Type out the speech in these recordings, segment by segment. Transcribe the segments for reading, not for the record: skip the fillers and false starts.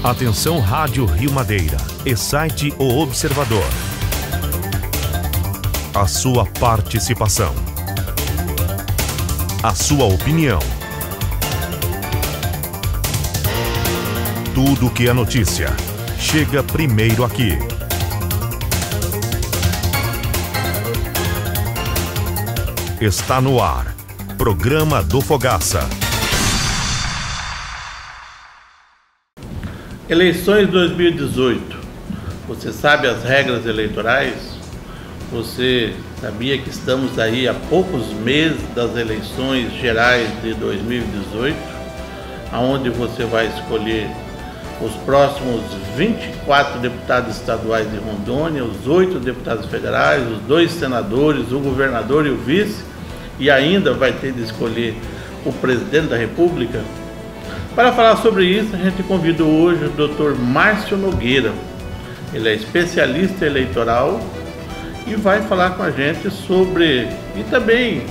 Atenção Rádio Rio Madeira e site O Observador. A sua participação. A sua opinião. Tudo que é notícia chega primeiro aqui. Está no ar. Programa do Fogaça. Eleições 2018. Você sabe as regras eleitorais? Você sabia que estamos aí há poucos meses das eleições gerais de 2018, aonde você vai escolher os próximos 24 deputados estaduais de Rondônia, os 8 deputados federais, os 2 senadores, o governador e o vice, e ainda vai ter de escolher o presidente da República? Para falar sobre isso, a gente convida hoje o Dr. Márcio Nogueira. Ele é especialista eleitoral e vai falar com a gente sobre, e também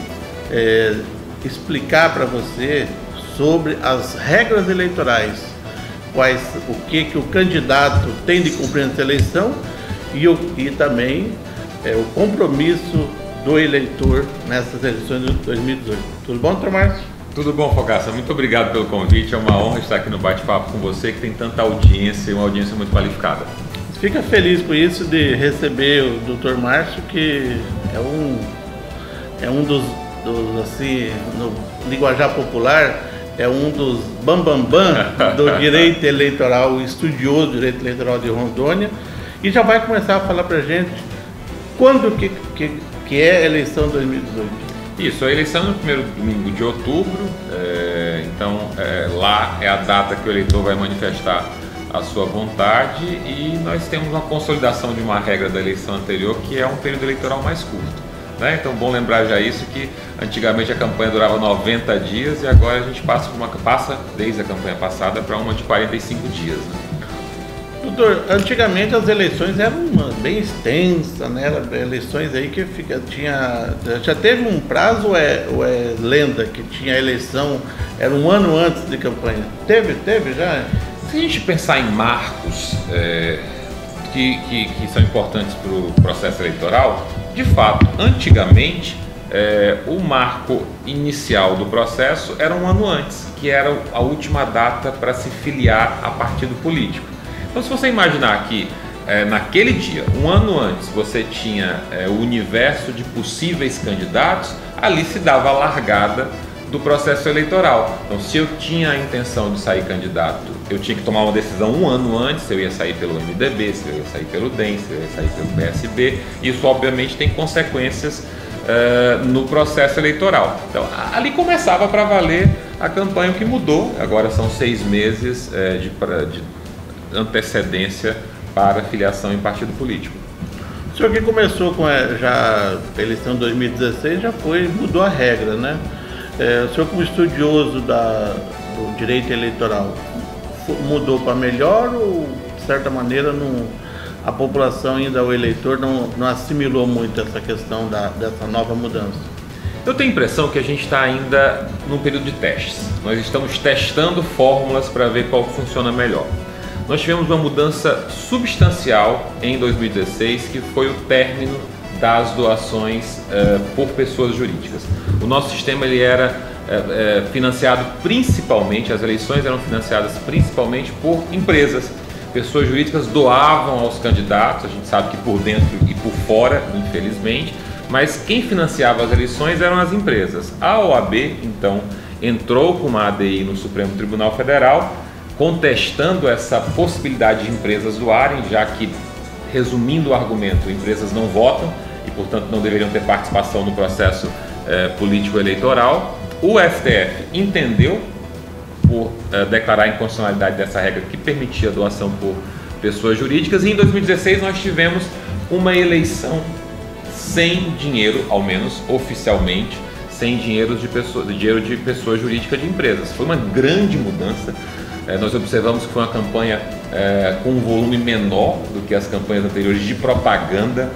explicar para você sobre as regras eleitorais, o que o candidato tem de cumprir nessa eleição e também o compromisso do eleitor nessas eleições de 2018. Tudo bom, Dr. Márcio? Tudo bom, Fogaça? Muito obrigado pelo convite. É uma honra estar aqui no bate-papo com você, que tem tanta audiência e uma audiência muito qualificada. Fica feliz com isso de receber o Dr. Márcio, que é um dos assim, no linguajar popular, é um dos bambambam do direito eleitoral, o estudioso do direito eleitoral de Rondônia, e já vai começar a falar pra gente quando que é a eleição 2018. Isso, a eleição é no primeiro domingo de outubro, lá é a data que o eleitor vai manifestar a sua vontade, e nós temos uma consolidação de uma regra da eleição anterior, que é um período eleitoral mais curto, né? Então, bom lembrar já isso, que antigamente a campanha durava 90 dias e agora a gente passa desde a campanha passada para uma de 45 dias, né? Doutor, antigamente as eleições eram bem extensas, né? Eleições aí que já teve um prazo ou é lenda que tinha eleição, era um ano antes de campanha? Teve já? Se a gente pensar em marcos que são importantes para o processo eleitoral, de fato, antigamente o marco inicial do processo era um ano antes, que era a última data para se filiar a partido político. Então, se você imaginar que naquele dia, um ano antes, você tinha o universo de possíveis candidatos, ali se dava a largada do processo eleitoral. Então, se eu tinha a intenção de sair candidato, eu tinha que tomar uma decisão um ano antes, se eu ia sair pelo MDB, se eu ia sair pelo DEM, se eu ia sair pelo PSB. Isso, obviamente, tem consequências no processo eleitoral. Então, ali começava para valer a campanha. O que mudou, agora são 6 meses de antecedência para filiação em partido político. O senhor que começou com já a eleição de 2016 mudou a regra, né? O senhor, como estudioso do direito eleitoral, mudou para melhor ou, de certa maneira, a população ainda, o eleitor, não assimilou muito essa questão dessa nova mudança? Eu tenho a impressão que a gente está ainda num período de testes. Nós estamos testando fórmulas para ver qual funciona melhor. Nós tivemos uma mudança substancial em 2016, que foi o término das doações por pessoas jurídicas. O nosso sistema ele era financiado principalmente, as eleições eram financiadas principalmente por empresas. Pessoas jurídicas doavam aos candidatos, a gente sabe que por dentro e por fora, infelizmente, mas quem financiava as eleições eram as empresas. A OAB, então, entrou com uma ADI no Supremo Tribunal Federal, contestando essa possibilidade de empresas doarem, já que, resumindo o argumento, empresas não votam e, portanto, não deveriam ter participação no processo político-eleitoral. O STF entendeu por declarar a inconstitucionalidade dessa regra que permitia a doação por pessoas jurídicas, e em 2016 nós tivemos uma eleição sem dinheiro, ao menos oficialmente, sem dinheiro de pessoas jurídicas de empresas. Foi uma grande mudança. Nós observamos que foi uma campanha com um volume menor do que as campanhas anteriores de propaganda,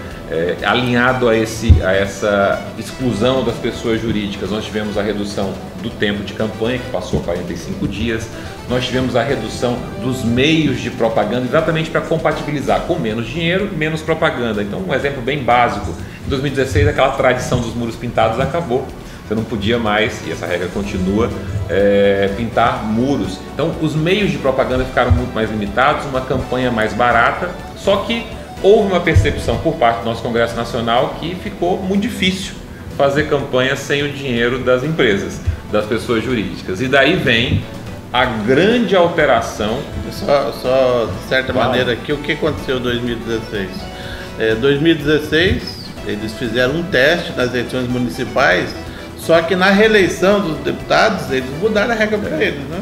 alinhado a essa exclusão das pessoas jurídicas. Nós tivemos a redução do tempo de campanha, que passou a 45 dias. Nós tivemos a redução dos meios de propaganda, exatamente para compatibilizar com menos dinheiro e menos propaganda. Então, um exemplo bem básico, em 2016 aquela tradição dos muros pintados acabou. Você não podia mais, e essa regra continua, pintar muros. Então, os meios de propaganda ficaram muito mais limitados, uma campanha mais barata, só que houve uma percepção por parte do nosso Congresso Nacional que ficou muito difícil fazer campanha sem o dinheiro das empresas, das pessoas jurídicas. E daí vem a grande alteração. Só de certa maneira aqui, o que aconteceu em 2016? 2016, eles fizeram um teste nas eleições municipais, só que na reeleição dos deputados, eles mudaram a regra para eles, né?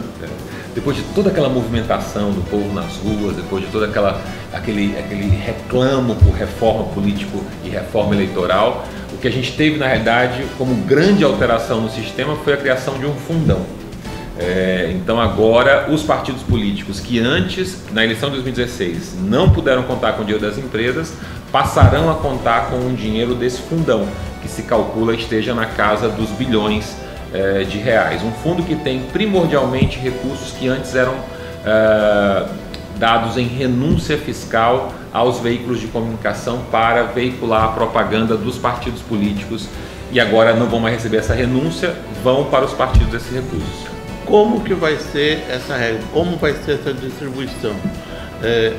Depois de toda aquela movimentação do povo nas ruas, depois de todo aquele reclamo por reforma política e reforma eleitoral, o que a gente teve na realidade como grande alteração no sistema foi a criação de um fundão. Então agora os partidos políticos que antes, na eleição de 2016, não puderam contar com o dinheiro das empresas, passarão a contar com o dinheiro desse fundão, que se calcula esteja na casa dos bilhões de reais. Um fundo que tem primordialmente recursos que antes eram dados em renúncia fiscal aos veículos de comunicação para veicular a propaganda dos partidos políticos, e agora não vão mais receber essa renúncia, vão para os partidos esses recursos. Como que vai ser essa regra? Como vai ser essa distribuição?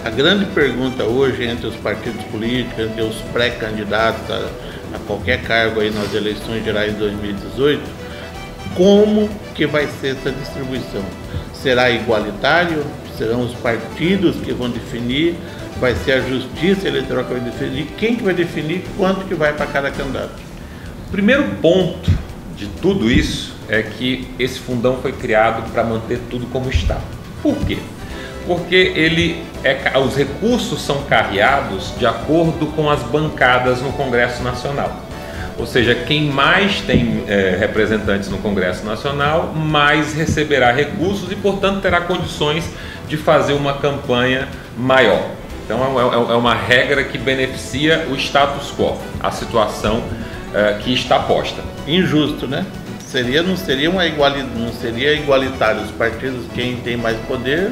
A grande pergunta hoje entre os partidos políticos, entre os pré-candidatos a qualquer cargo aí nas eleições gerais de 2018, como que vai ser essa distribuição? Será igualitário? Serão os partidos que vão definir? Vai ser a justiça eleitoral que vai definir? Quem que vai definir quanto que vai para cada candidato? O primeiro ponto de tudo isso é que esse fundão foi criado para manter tudo como está. Por quê? Porque os recursos são carreados de acordo com as bancadas no Congresso Nacional. Ou seja, quem mais tem representantes no Congresso Nacional, mais receberá recursos e, portanto, terá condições de fazer uma campanha maior. Então é uma regra que beneficia o status quo, a situação que está posta. Injusto, né? Não seria igualitário. Os partidos, quem tem mais poder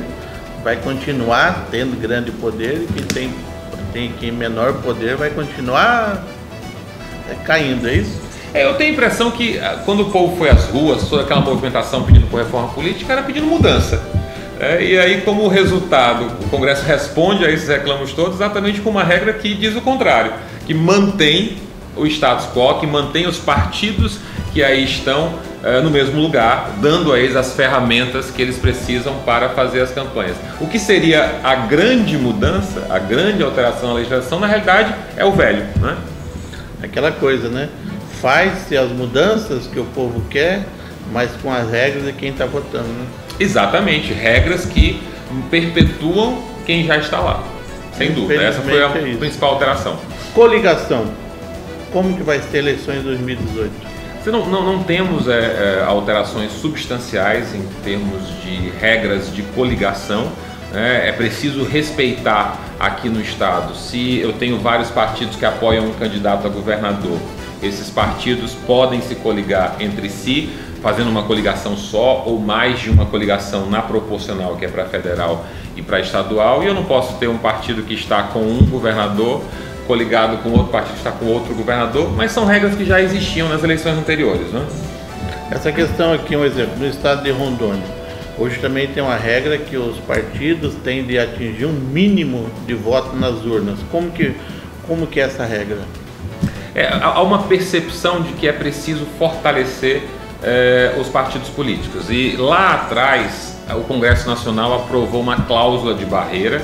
vai continuar tendo grande poder, e quem tem menor poder vai continuar caindo, é isso? Eu tenho a impressão que quando o povo foi às ruas, toda aquela movimentação pedindo por reforma política, era pedindo mudança. E aí, como resultado, o Congresso responde a esses reclamos todos exatamente com uma regra que diz o contrário, que mantém o status quo, que mantém os partidos que aí estão no mesmo lugar, dando a eles as ferramentas que eles precisam para fazer as campanhas. O que seria a grande mudança, a grande alteração na legislação, na realidade é o velho, né? Aquela coisa, né? Faz-se as mudanças que o povo quer, mas com as regras de quem está votando, né? Exatamente, regras que perpetuam quem já está lá, sem dúvida. Essa foi a principal alteração. Coligação. Como que vai ser eleições em 2018? Não temos alterações substanciais em termos de regras de coligação. É preciso respeitar aqui no estado. Se eu tenho vários partidos que apoiam um candidato a governador, esses partidos podem se coligar entre si, fazendo uma coligação só ou mais de uma coligação na proporcional, que é para federal e para estadual, e eu não posso ter um partido que está com um governador coligado com outro partido que está com outro governador, mas são regras que já existiam nas eleições anteriores, né? Essa questão aqui, um exemplo, no estado de Rondônia, hoje também tem uma regra que os partidos têm de atingir um mínimo de voto nas urnas. Como que é essa regra? Há uma percepção de que é preciso fortalecer os partidos políticos, e lá atrás o Congresso Nacional aprovou uma cláusula de barreira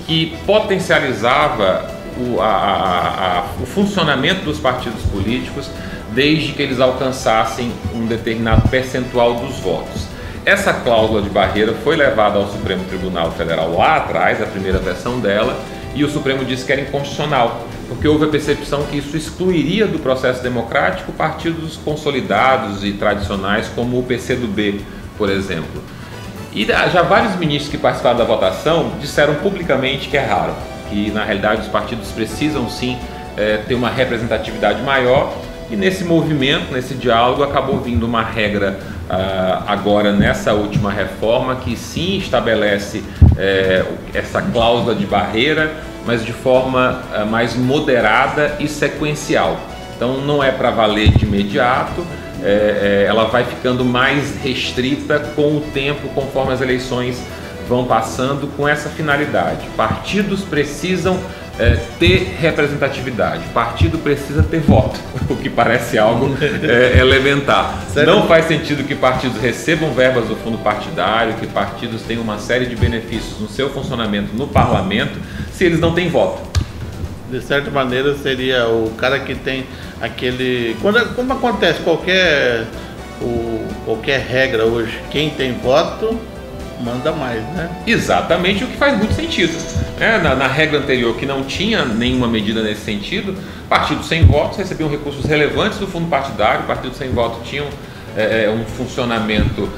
que potencializava o funcionamento dos partidos políticos desde que eles alcançassem um determinado percentual dos votos. Essa cláusula de barreira foi levada ao Supremo Tribunal Federal lá atrás, a primeira versão dela, e o Supremo disse que era inconstitucional, porque houve a percepção que isso excluiria do processo democrático partidos consolidados e tradicionais como o PCdoB, por exemplo. E já vários ministros que participaram da votação disseram publicamente que erraram, que na realidade os partidos precisam sim ter uma representatividade maior, e nesse movimento, nesse diálogo, acabou vindo uma regra agora nessa última reforma, que sim estabelece essa cláusula de barreira, mas de forma mais moderada e sequencial. Então não é para valer de imediato, ela vai ficando mais restrita com o tempo, conforme as eleições vão passando, com essa finalidade. Partidos precisam ter representatividade, partido precisa ter voto, o que parece algo elementar. Sério? Não faz sentido que partidos recebam verbas do fundo partidário, que partidos tenham uma série de benefícios no seu funcionamento no parlamento, se eles não têm voto. De certa maneira seria o cara que tem aquele... Como acontece qualquer regra hoje, quem tem voto manda mais, né? Exatamente, o que faz muito sentido. Na regra anterior, que não tinha nenhuma medida nesse sentido, partidos sem votos recebiam recursos relevantes do fundo partidário, partidos sem voto tinham um funcionamento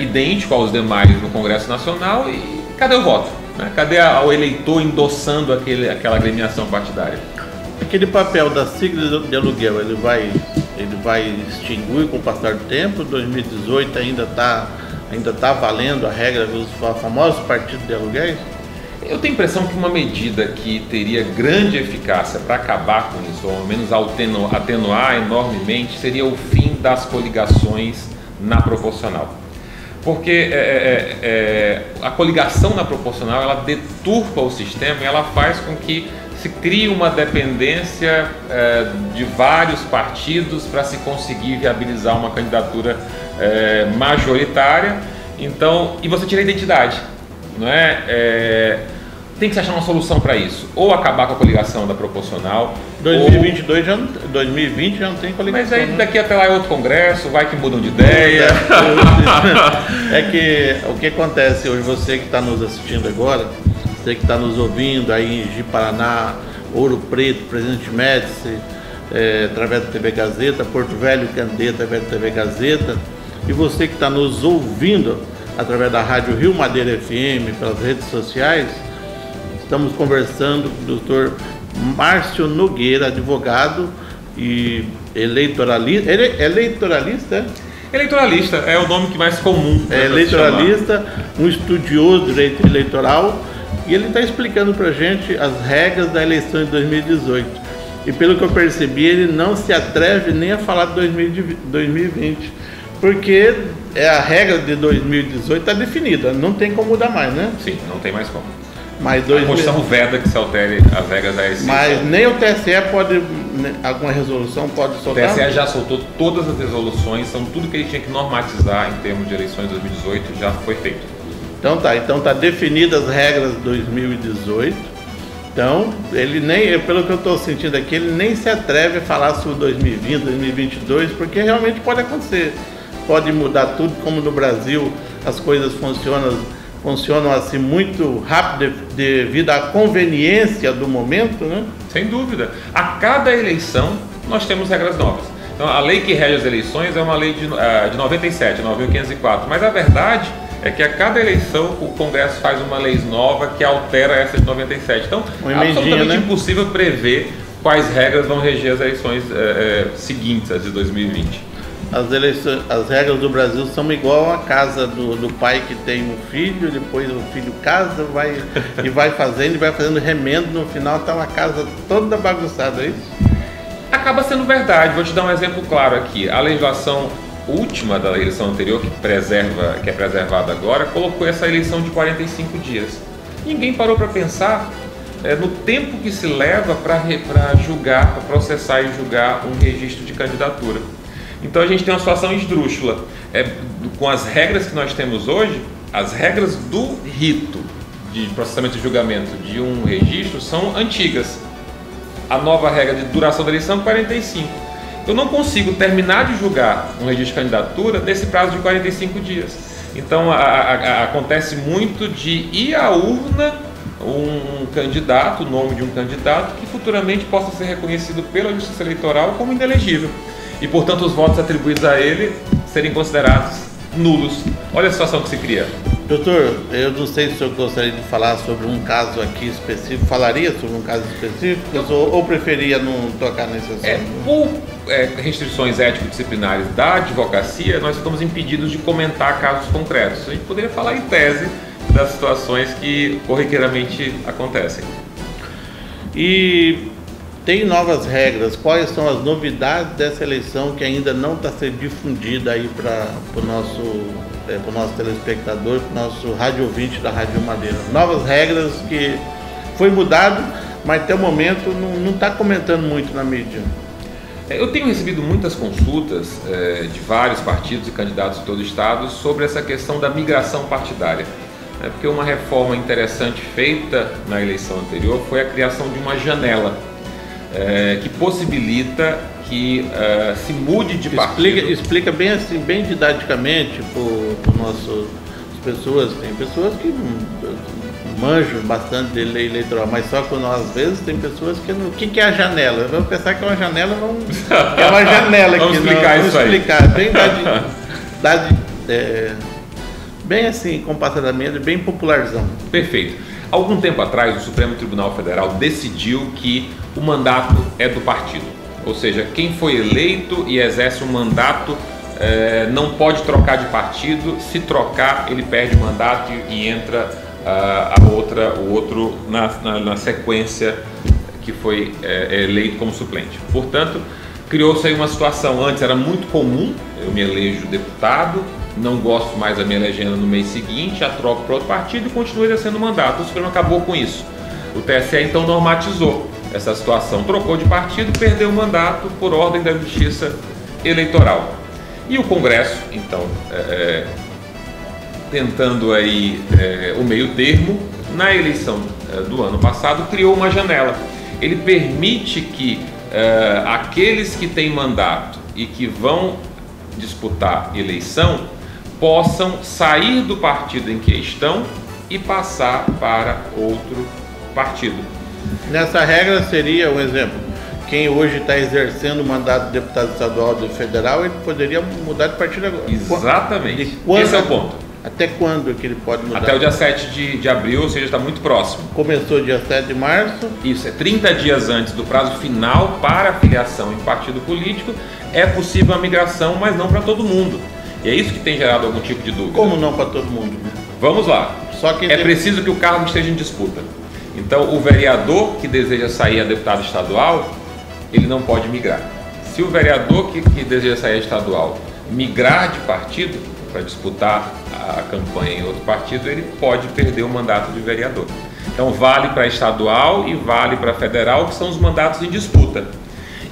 idêntico aos demais no Congresso Nacional, e cadê o voto? Cadê o eleitor endossando aquela agremiação partidária? Aquele papel da sigla de aluguel, ele vai extinguir com o passar do tempo? 2018 ainda está valendo a regra dos famosos partidos de aluguéis? Eu tenho a impressão que uma medida que teria grande eficácia para acabar com isso, ou ao menos atenuar enormemente, seria o fim das coligações na proporcional. Porque a coligação na proporcional, ela deturpa o sistema e ela faz com que se crie uma dependência de vários partidos para se conseguir viabilizar uma candidatura majoritária. Então, e você tira a identidade, não é? Tem que se achar uma solução para isso, ou acabar com a coligação da proporcional. 2020 já não tem coligação. Mas aí daqui até lá é outro congresso, vai que mudam de ideia. É que o que acontece hoje, você que está nos assistindo agora, você que está nos ouvindo aí em Ji-Paraná, Ouro Preto, Presidente Médici, através da TV Gazeta, Porto Velho, Candê, através da TV Gazeta, e você que está nos ouvindo através da Rádio Rio Madeira FM, pelas redes sociais, estamos conversando com o Dr. Márcio Nogueira, advogado e eleitoralista. Ele é eleitoralista? Eleitoralista é o nome que mais comum. Eleitoralista, um estudioso de direito eleitoral, e ele está explicando para a gente as regras da eleição de 2018. E pelo que eu percebi, ele não se atreve nem a falar de 2020, porque a regra de 2018 está definida, não tem como mudar mais, né? Sim, não tem mais como. Mas a Constituição veda que se altere as regras da eleição. Mas nem o TSE pode, alguma resolução pode soltar? O TSE já soltou todas as resoluções, são tudo que ele tinha que normatizar em termos de eleições de 2018, já foi feito. Então tá definidas as regras de 2018. Então, ele nem, pelo que eu estou sentindo aqui, ele nem se atreve a falar sobre 2020, 2022, porque realmente pode acontecer. Pode mudar tudo, como no Brasil as coisas funcionam assim muito rápido devido à conveniência do momento, né? Sem dúvida. A cada eleição nós temos regras novas. Então, a lei que rege as eleições é uma lei de 97, 9.504, mas a verdade é que a cada eleição o Congresso faz uma lei nova que altera essa de 97. Então, é absolutamente impossível prever quais regras vão reger as eleições seguintes, as de 2020. As regras do Brasil são igual a casa do pai que tem um filho, depois o filho casa, vai fazendo remendo, no final está uma casa toda bagunçada, é isso? Acaba sendo verdade. Vou te dar um exemplo claro aqui. A legislação última da eleição anterior, que é preservada agora, colocou essa eleição de 45 dias. Ninguém parou para pensar no tempo que se leva para julgar, para processar e julgar um registro de candidatura. Então a gente tem uma situação esdrúxula. Com as regras que nós temos hoje, as regras do rito de processamento e julgamento de um registro são antigas. A nova regra de duração da eleição é 45. Eu não consigo terminar de julgar um registro de candidatura nesse prazo de 45 dias. Então acontece muito de ir à urna um candidato, o nome de um candidato, que futuramente possa ser reconhecido pela Justiça Eleitoral como inelegível. E, portanto, os votos atribuídos a ele serem considerados nulos. Olha a situação que se cria. Doutor, eu não sei se o senhor gostaria de falar sobre um caso aqui específico. Falaria sobre um caso específico ou preferia não tocar nesse assunto? restrições ético-disciplinares da advocacia, nós estamos impedidos de comentar casos concretos. A gente poderia falar em tese das situações que corriqueiramente acontecem. E tem novas regras. Quais são as novidades dessa eleição que ainda não está sendo difundida aí para o nosso telespectador, para o nosso rádio ouvinte da Rádio Madeira? Novas regras que foi mudado, mas até o momento não está comentando muito na mídia. Eu tenho recebido muitas consultas de vários partidos e candidatos de todo o estado sobre essa questão da migração partidária. Porque uma reforma interessante feita na eleição anterior foi a criação de uma janela que possibilita que se mude de partido. Explica bem assim, bem didaticamente para nossas pessoas. Tem pessoas que manjam bastante de lei eleitoral, mas só que às vezes tem pessoas que não. O que é a janela? Vamos pensar que é uma janela, não é uma janela aqui. Vamos explicar não, isso vamos explicar. Aí. Bem assim, compassadamente, bem popularzão. Perfeito. Algum tempo atrás, o Supremo Tribunal Federal decidiu que o mandato é do partido. Ou seja, quem foi eleito e exerce um mandato não pode trocar de partido. Se trocar, ele perde o mandato e entra o outro na sequência que foi eleito como suplente. Portanto, criou-se aí uma situação. Antes era muito comum, eu me elejo deputado, não gosto mais da minha legenda no mês seguinte, já troco para outro partido e continuo exercendo o mandato. O Supremo acabou com isso. O TSE então normatizou essa situação, trocou de partido, perdeu o mandato por ordem da Justiça Eleitoral. E o Congresso, então, tentando aí o meio termo, na eleição do ano passado, criou uma janela. Ele permite que aqueles que têm mandato e que vão disputar eleição possam sair do partido em que estão e passar para outro partido. Nessa regra seria um exemplo. Quem hoje está exercendo o mandato de deputado estadual e federal, ele poderia mudar de partido agora. Exatamente. Esse é o ponto. Até quando que ele pode mudar? Até o dia 7 de abril, ou seja, está muito próximo. Começou dia 7 de março. Isso, 30 dias antes do prazo final para a filiação em partido político. É possível a migração, mas não para todo mundo. E é isso que tem gerado algum tipo de dúvida. Como não para todo mundo? Vamos lá. Preciso que o cargo esteja em disputa. Então, o vereador que deseja sair a deputado estadual, ele não pode migrar. Se o vereador que deseja sair a estadual migrar de partido para disputar a campanha em outro partido, ele pode perder o mandato de vereador. Então, vale para estadual e vale para federal, que são os mandatos em disputa.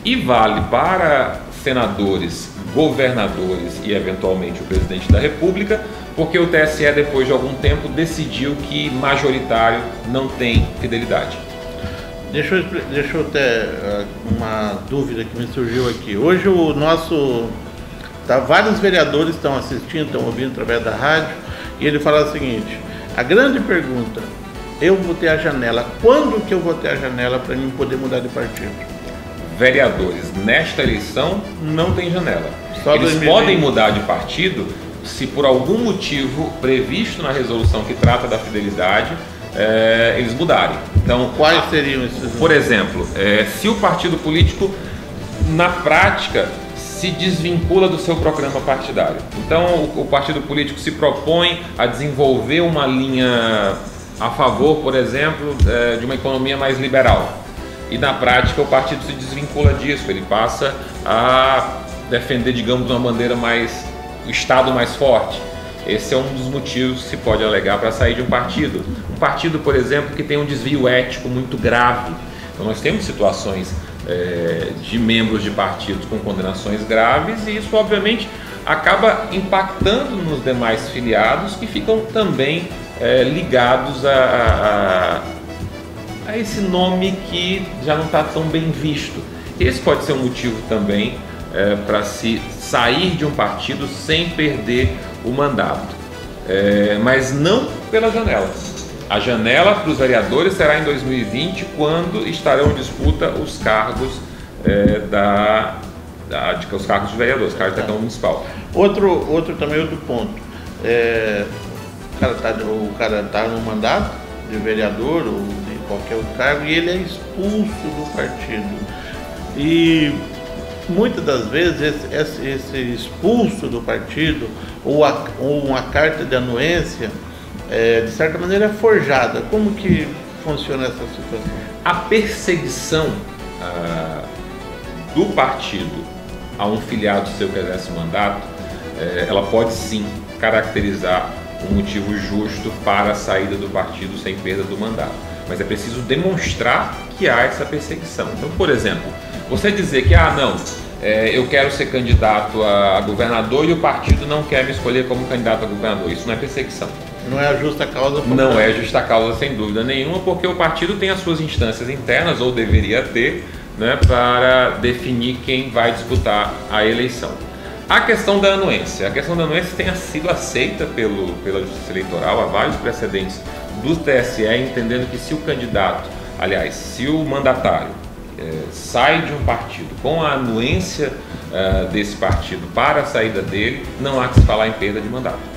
E vale para senadores, governadores e eventualmente o presidente da República, porque o TSE, depois de algum tempo, decidiu que majoritário não tem fidelidade. Deixa eu ter uma dúvida que me surgiu aqui. Hoje vários vereadores estão assistindo, estão ouvindo através da rádio, e ele fala o seguinte: a grande pergunta, eu vou ter a janela, quando que eu vou ter a janela para mim poder mudar de partido? Vereadores nesta eleição não tem janela. Eles podem mudar de partido se por algum motivo previsto na resolução que trata da fidelidade eles mudarem. Então, quais seriam esses? Por exemplo, se o partido político na prática se desvincula do seu programa partidário. Então, o partido político se propõe a desenvolver uma linha a favor, por exemplo, de uma economia mais liberal. E na prática o partido se desvincula disso, ele passa a defender, digamos, uma bandeira o Estado mais forte. Esse é um dos motivos que se pode alegar para sair de um partido. Um partido, por exemplo, que tem um desvio ético muito grave. Então nós temos situações de membros de partidos com condenações graves, e isso obviamente acaba impactando nos demais filiados que ficam também ligados a esse nome que já não está tão bem visto. Esse pode ser um motivo também para se sair de um partido sem perder o mandato, mas não pela janela. A janela para os vereadores será em 2020, quando estarão em disputa os cargos os cargos de vereadores, os cargos da Câmara Municipal. Outro ponto, o cara está no mandato de vereador ou de qualquer outro cargo e ele é expulso do partido. E muitas das vezes esse expulso do partido ou uma carta de anuência, de certa maneira, é forjada. Como que funciona essa situação? A perseguição do partido a um filiado seu que exerce mandato, ela pode sim caracterizar um motivo justo para a saída do partido sem perda do mandato. Mas é preciso demonstrar que há essa perseguição. Então, por exemplo, você dizer que, eu quero ser candidato a governador e o partido não quer me escolher como candidato a governador, isso não é perseguição. Não é a justa causa? Não é justa causa, sem dúvida nenhuma, porque o partido tem as suas instâncias internas, ou deveria ter, né, para definir quem vai disputar a eleição. A questão da anuência tenha sido aceita pela Justiça Eleitoral, há vários precedentes do TSE, entendendo que se o mandatário sai de um partido com a anuência desse partido para a saída dele, não há que se falar em perda de mandato.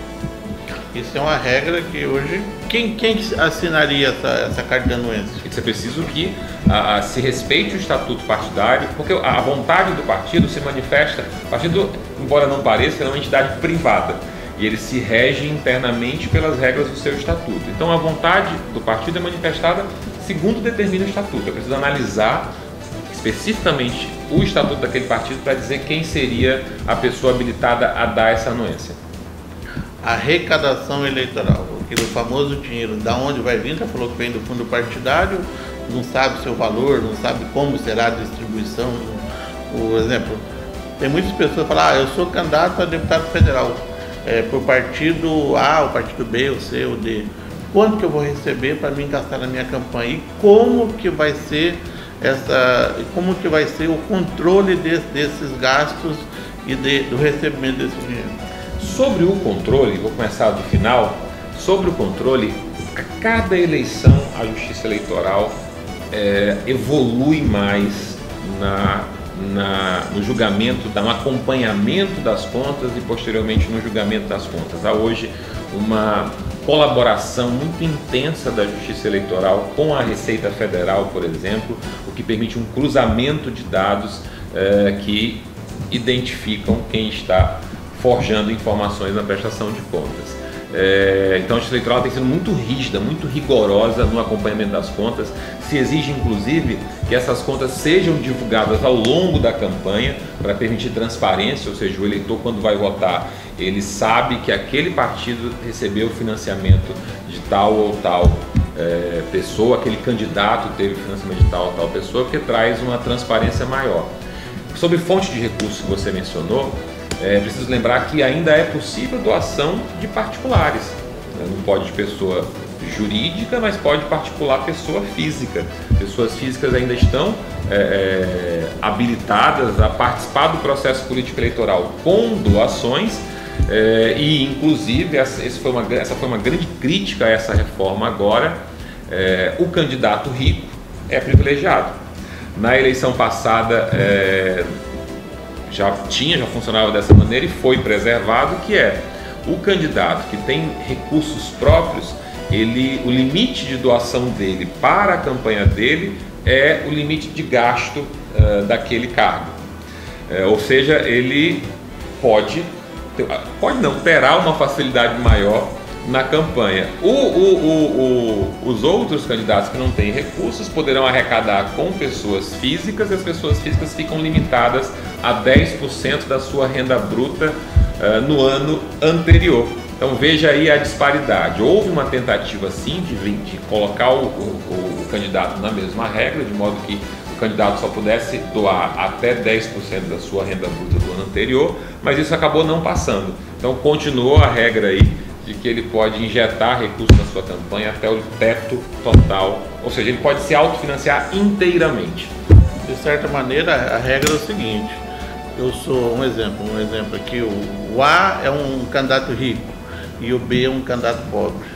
Isso é uma regra que hoje, quem assinaria essa carta de anuência? Isso é preciso que se respeite o estatuto partidário, porque a vontade do partido se manifesta. O partido, embora não pareça, é uma entidade privada e ele se rege internamente pelas regras do seu estatuto. Então a vontade do partido é manifestada segundo determina o estatuto. É preciso analisar especificamente o estatuto daquele partido para dizer quem seria a pessoa habilitada a dar essa anuência. A arrecadação eleitoral, aquele famoso dinheiro, da onde vai vir, já falou que vem do fundo partidário, não sabe seu valor, não sabe como será a distribuição. Por exemplo, tem muitas pessoas que falam, eu sou candidato a deputado federal, por partido A, o partido B, o C, o D. Quanto que eu vou receber para me gastar na minha campanha? E como que vai ser o controle desses gastos e do recebimento desse dinheiro? Sobre o controle, vou começar do final. Sobre o controle, a cada eleição a Justiça Eleitoral evolui mais no julgamento, no acompanhamento das contas e posteriormente no julgamento das contas. Há hoje uma colaboração muito intensa da Justiça Eleitoral com a Receita Federal, por exemplo, o que permite um cruzamento de dados que identificam quem está forjando informações na prestação de contas. Então a Justiça Eleitoral tem sido muito rígida, muito rigorosa no acompanhamento das contas. Se exige inclusive que essas contas sejam divulgadas ao longo da campanha para permitir transparência, ou seja, o eleitor quando vai votar, ele sabe que aquele partido recebeu financiamento de tal ou tal pessoa, aquele candidato teve financiamento de tal ou tal pessoa, que traz uma transparência maior. Sobre fonte de recursos que você mencionou, preciso lembrar que ainda é possível doação de particulares. Não pode de pessoa jurídica, mas pode particular pessoa física. Pessoas físicas ainda estão habilitadas a participar do processo político eleitoral com doações e, inclusive, essa foi uma grande crítica a essa reforma agora. O candidato rico é privilegiado. Na eleição passada, já funcionava dessa maneira e foi preservado, que o candidato que tem recursos próprios, o limite de doação dele para a campanha dele é o limite de gasto daquele cargo. Ou seja, ele terá uma facilidade maior na campanha. Os outros candidatos que não têm recursos poderão arrecadar com pessoas físicas, e as pessoas físicas ficam limitadas a 10% da sua renda bruta no ano anterior. Então veja aí a disparidade. Houve uma tentativa sim de colocar o candidato na mesma regra, de modo que o candidato só pudesse doar até 10% da sua renda bruta do ano anterior, mas isso acabou não passando. Então continuou a regra aí de que ele pode injetar recursos na sua campanha até o teto total, ou seja, ele pode se autofinanciar inteiramente. De certa maneira, a regra é o seguinte: eu sou um exemplo aqui, o A é um candidato rico e o B é um candidato pobre.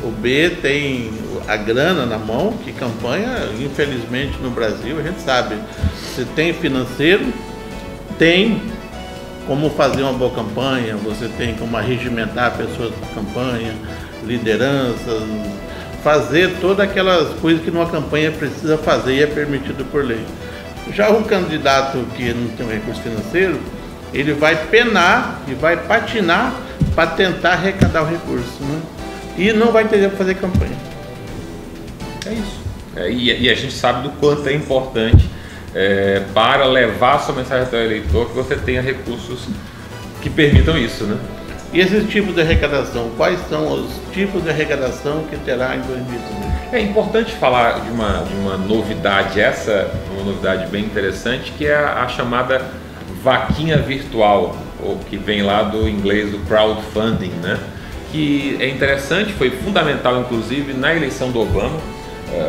O B tem a grana na mão, que campanha, infelizmente no Brasil, a gente sabe, você tem financeiro, tem como fazer uma boa campanha, você tem como arregimentar pessoas para campanha, lideranças, fazer todas aquelas coisas que numa campanha precisa fazer e é permitido por lei. Já o candidato que não tem um recurso financeiro, ele vai penar e vai patinar para tentar arrecadar o recurso, né? E não vai ter tempo para fazer campanha. É isso. E a gente sabe do quanto é importante para levar a sua mensagem até o eleitor que você tenha recursos que permitam isso, né? E esses tipos de arrecadação, quais são os tipos de arrecadação que terá em 2018? É importante falar de uma novidade, uma novidade bem interessante, que é a chamada vaquinha virtual, ou que vem lá do inglês do crowdfunding, né? Que é interessante, foi fundamental inclusive na eleição do Obama.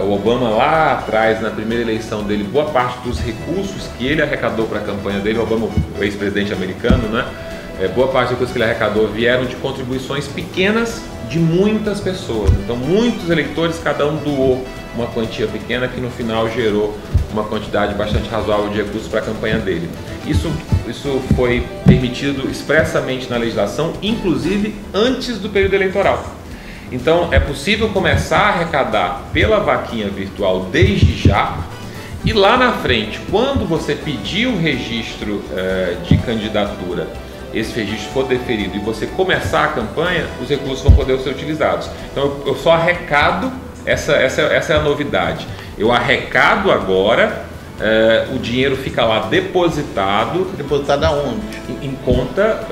O Obama lá atrás, na primeira eleição dele, boa parte dos recursos que ele arrecadou para a campanha dele, o Obama, o ex-presidente americano, né? Boa parte dos recursos que ele arrecadou vieram de contribuições pequenas de muitas pessoas. Então muitos eleitores, cada um doou uma quantia pequena que no final gerou uma quantidade bastante razoável de recursos para a campanha dele. Isso foi permitido expressamente na legislação, inclusive antes do período eleitoral. Então é possível começar a arrecadar pela vaquinha virtual desde já, e lá na frente, quando você pedir o registro de candidatura, esse registro for deferido e você começar a campanha, os recursos vão poder ser utilizados. Então eu só arrecado, essa é a novidade, eu arrecado agora, o dinheiro fica lá depositado. Depositado aonde? Em conta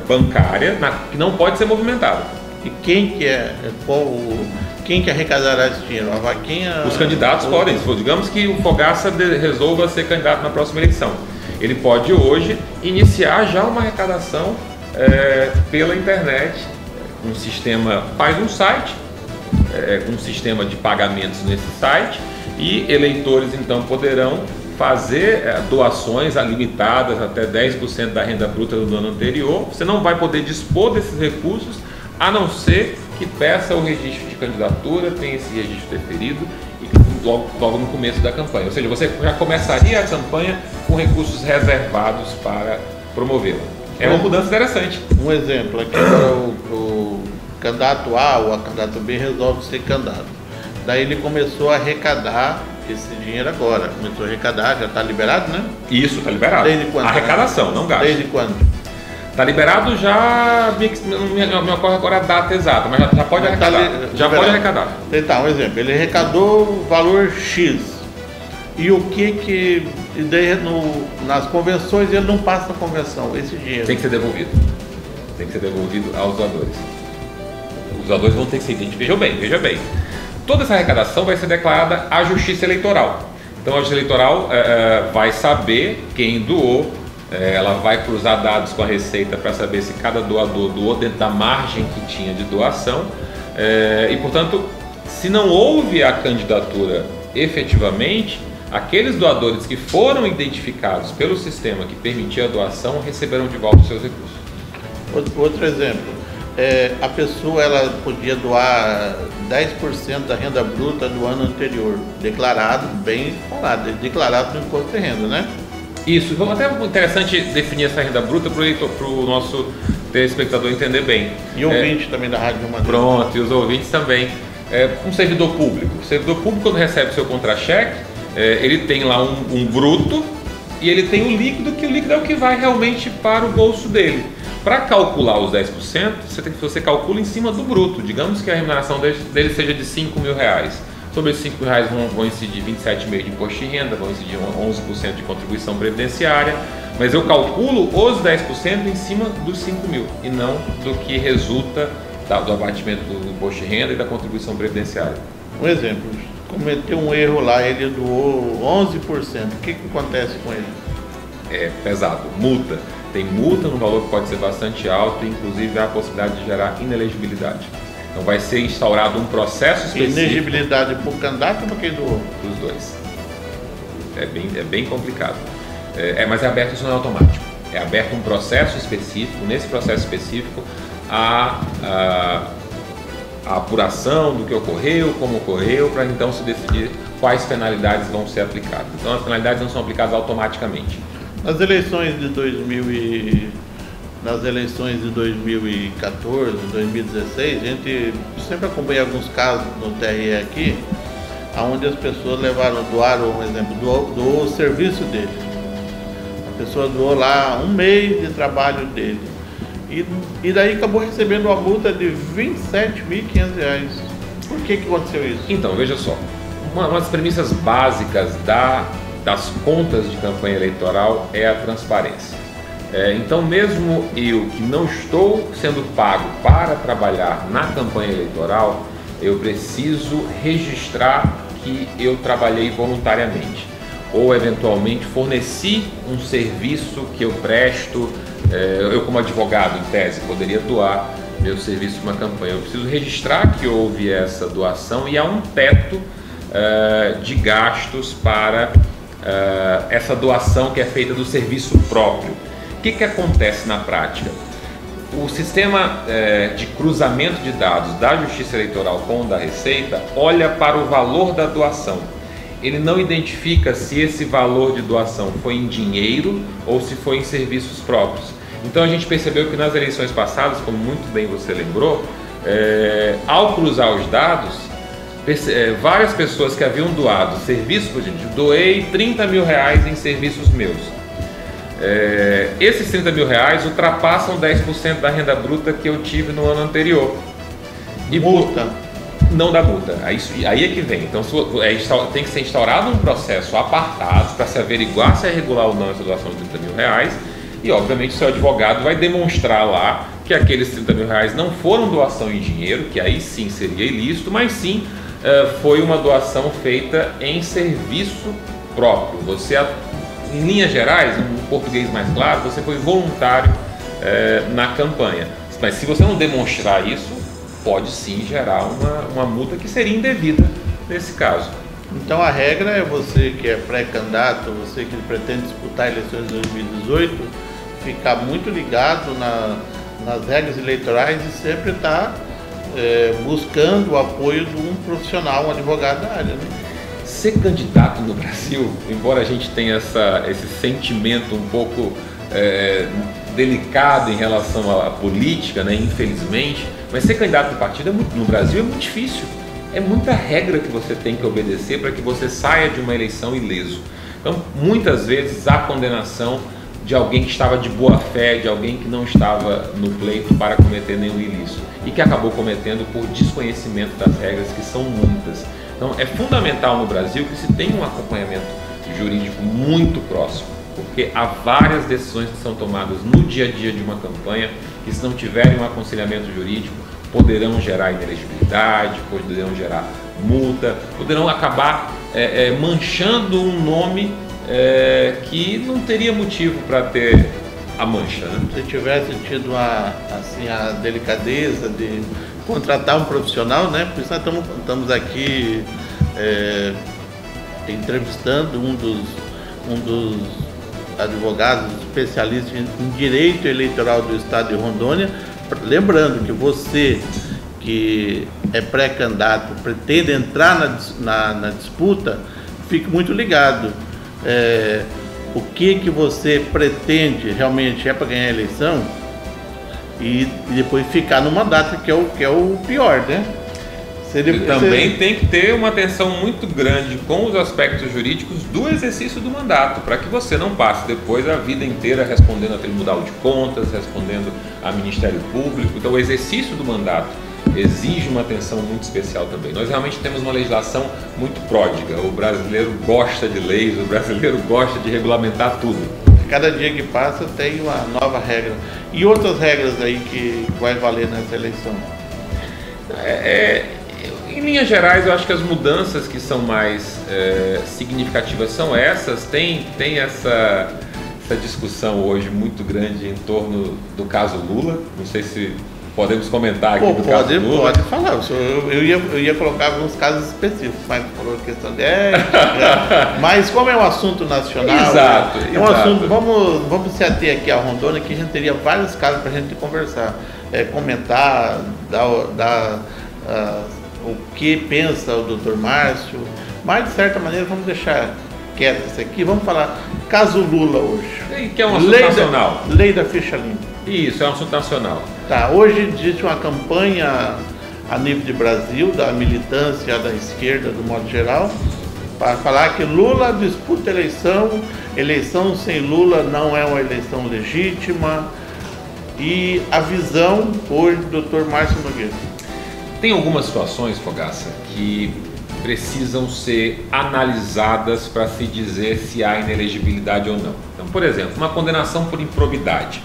bancária, que não pode ser movimentada. E quem que arrecadará esse dinheiro? A vaquinha? Os candidatos podem. Digamos que o Fogaça resolva ser candidato na próxima eleição. Ele pode hoje iniciar já uma arrecadação pela internet. Um sistema, faz um site, um sistema de pagamentos nesse site, e eleitores então poderão fazer doações limitadas até 10% da renda bruta do ano anterior. Você não vai poder dispor desses recursos a não ser que peça o registro de candidatura, tenha esse registro deferido e logo no começo da campanha. Ou seja, você já começaria a campanha com recursos reservados para promovê-la. É uma mudança interessante. Um exemplo, aqui o candidato A ou a candidato B resolve ser candidato. Daí ele começou a arrecadar esse dinheiro agora. Começou a arrecadar, já está liberado, né? Isso, está liberado. Desde quando? Arrecadação, não gasto. Desde quando? Está liberado já, não me ocorre agora a data exata, mas já pode arrecadar. Pode arrecadar. Então, um exemplo, ele arrecadou o valor X. E o que nas convenções ele não passa na convenção, esse dinheiro? Tem que ser devolvido. Tem que ser devolvido aos doadores. Os doadores vão ter que ser identificados. Veja bem. Toda essa arrecadação vai ser declarada à Justiça Eleitoral. Então a Justiça Eleitoral vai saber quem doou. Ela vai cruzar dados com a Receita para saber se cada doador doou dentro da margem que tinha de doação, e portanto, se não houve a candidatura efetivamente, aqueles doadores que foram identificados pelo sistema que permitia a doação receberão de volta os seus recursos. Outro exemplo, a pessoa ela podia doar 10% da renda bruta do ano anterior, declarado, bem falado, declarado no imposto de renda, né? Isso, até interessante definir essa renda bruta para o nosso telespectador entender bem. E ouvinte também da Rádio Madeira. Pronto, e os ouvintes também. Um servidor público. O servidor público, quando recebe seu contra-cheque, ele tem lá um bruto e ele tem o líquido, que o líquido é o que vai realmente para o bolso dele. Para calcular os 10%, você calcula em cima do bruto. Digamos que a remuneração dele seja de R$5.000. Sobre esses R$5.000 vão incidir 27,5% de imposto de renda, vão incidir 11% de contribuição previdenciária, mas eu calculo os 10% em cima dos 5.000 e não do que resulta do abatimento do imposto de renda e da contribuição previdenciária. Um exemplo, cometeu um erro lá, ele doou 11%, o que acontece com ele? É pesado, multa. Tem multa no valor que pode ser bastante alto, inclusive há a possibilidade de gerar inelegibilidade. Então vai ser instaurado um processo específico. Inelegibilidade para o candidato ou para quem doou? Dos dois. É bem complicado. Mas é aberto, isso não é automático. É aberto um processo específico. Nesse processo específico, a apuração do que ocorreu, como ocorreu, para então se decidir quais penalidades vão ser aplicadas. Então as penalidades não são aplicadas automaticamente. Nas eleições de 2014, 2016, a gente sempre acompanha alguns casos no TRE aqui, onde as pessoas doaram, um exemplo, doou o serviço dele. A pessoa doou lá 1 mês de trabalho dele. E daí acabou recebendo uma multa de R$ 27.500. Por que aconteceu isso? Então, veja só, uma das premissas básicas das contas de campanha eleitoral é a transparência. Então, mesmo eu que não estou sendo pago para trabalhar na campanha eleitoral, eu preciso registrar que eu trabalhei voluntariamente ou eventualmente forneci um serviço que eu presto. Eu, como advogado, em tese, poderia doar meu serviço para uma campanha. Eu preciso registrar que houve essa doação e há um teto de gastos para essa doação que é feita do serviço próprio. O que acontece na prática? O sistema de cruzamento de dados da Justiça Eleitoral com o da Receita olha para o valor da doação. Ele não identifica se esse valor de doação foi em dinheiro ou se foi em serviços próprios. Então a gente percebeu que nas eleições passadas, como muito bem você lembrou, ao cruzar os dados, várias pessoas que haviam doado serviços, por exemplo, doei R$30 mil em serviços meus. Esses R$30 mil ultrapassam 10% da renda bruta que eu tive no ano anterior. E multa? Não dá multa. Aí é que vem. Então tem que ser instaurado um processo apartado para se averiguar se é regular ou não essa doação de R$30 mil. E obviamente o seu advogado vai demonstrar lá que aqueles R$30 mil não foram doação em dinheiro, que aí sim seria ilícito, mas sim foi uma doação feita em serviço próprio. Você, em linhas gerais, em português mais claro, você foi voluntário na campanha. Mas se você não demonstrar isso, pode sim gerar uma multa que seria indevida nesse caso. Então a regra é você que é pré-candidato, você que pretende disputar eleições de 2018, ficar muito ligado nas regras eleitorais e sempre estar buscando o apoio de um profissional, um advogado da área, né? Ser candidato no Brasil, embora a gente tenha esse sentimento um pouco delicado em relação à política, né, infelizmente, mas ser candidato no partido no Brasil é muito difícil. É muita regra que você tem que obedecer para que você saia de uma eleição ileso. Então, muitas vezes há condenação de alguém que estava de boa fé, de alguém que não estava no pleito para cometer nenhum ilícito e que acabou cometendo por desconhecimento das regras, que são muitas. Então, é fundamental no Brasil que se tenha um acompanhamento jurídico muito próximo, porque há várias decisões que são tomadas no dia a dia de uma campanha que, se não tiverem um aconselhamento jurídico, poderão gerar inelegibilidade, poderão gerar multa, poderão acabar manchando um nome que não teria motivo para ter a mancha, né? Se tivesse tido a delicadeza de contratar um profissional, né? Por isso nós estamos aqui entrevistando um dos advogados especialistas em direito eleitoral do estado de Rondônia. Lembrando que você que é pré-candidato, pretende entrar na disputa, fique muito ligado. O que você pretende realmente é para ganhar a eleição e depois ficar no mandato, que é o pior, né? E também tem que ter uma atenção muito grande com os aspectos jurídicos do exercício do mandato, para que você não passe depois a vida inteira respondendo a Tribunal de Contas, respondendo a Ministério Público. Então, o exercício do mandato exige uma atenção muito especial também. Nós realmente temos uma legislação muito pródiga. O brasileiro gosta de leis, o brasileiro gosta de regulamentar tudo. Cada dia que passa tem uma nova regra. E outras regras aí que vai valer nessa eleição? Em linhas gerais, eu acho que as mudanças que são mais significativas são essas. Tem essa discussão hoje muito grande em torno do caso Lula. Não sei se podemos comentar aqui do caso Lula. Pode falar. Eu ia colocar alguns casos específicos, mas falou questão de ética. Mas como é um assunto nacional, exato. Um assunto, vamos se ater aqui a Rondônia, que a gente teria vários casos para a gente conversar, comentar, dar o que pensa o Dr. Márcio, mas de certa maneira vamos deixar quieto isso aqui, vamos falar caso Lula hoje. Que é um assunto nacional. Lei da ficha limpa. Isso, é um assunto nacional. Tá, hoje existe uma campanha a nível de Brasil, da militância da esquerda, do modo geral, para falar que Lula disputa eleição sem Lula não é uma eleição legítima, e a visão hoje do Dr. Márcio Nogueira. Tem algumas situações, Fogaça, que precisam ser analisadas para se dizer se há inelegibilidade ou não. Então, por exemplo, uma condenação por improbidade.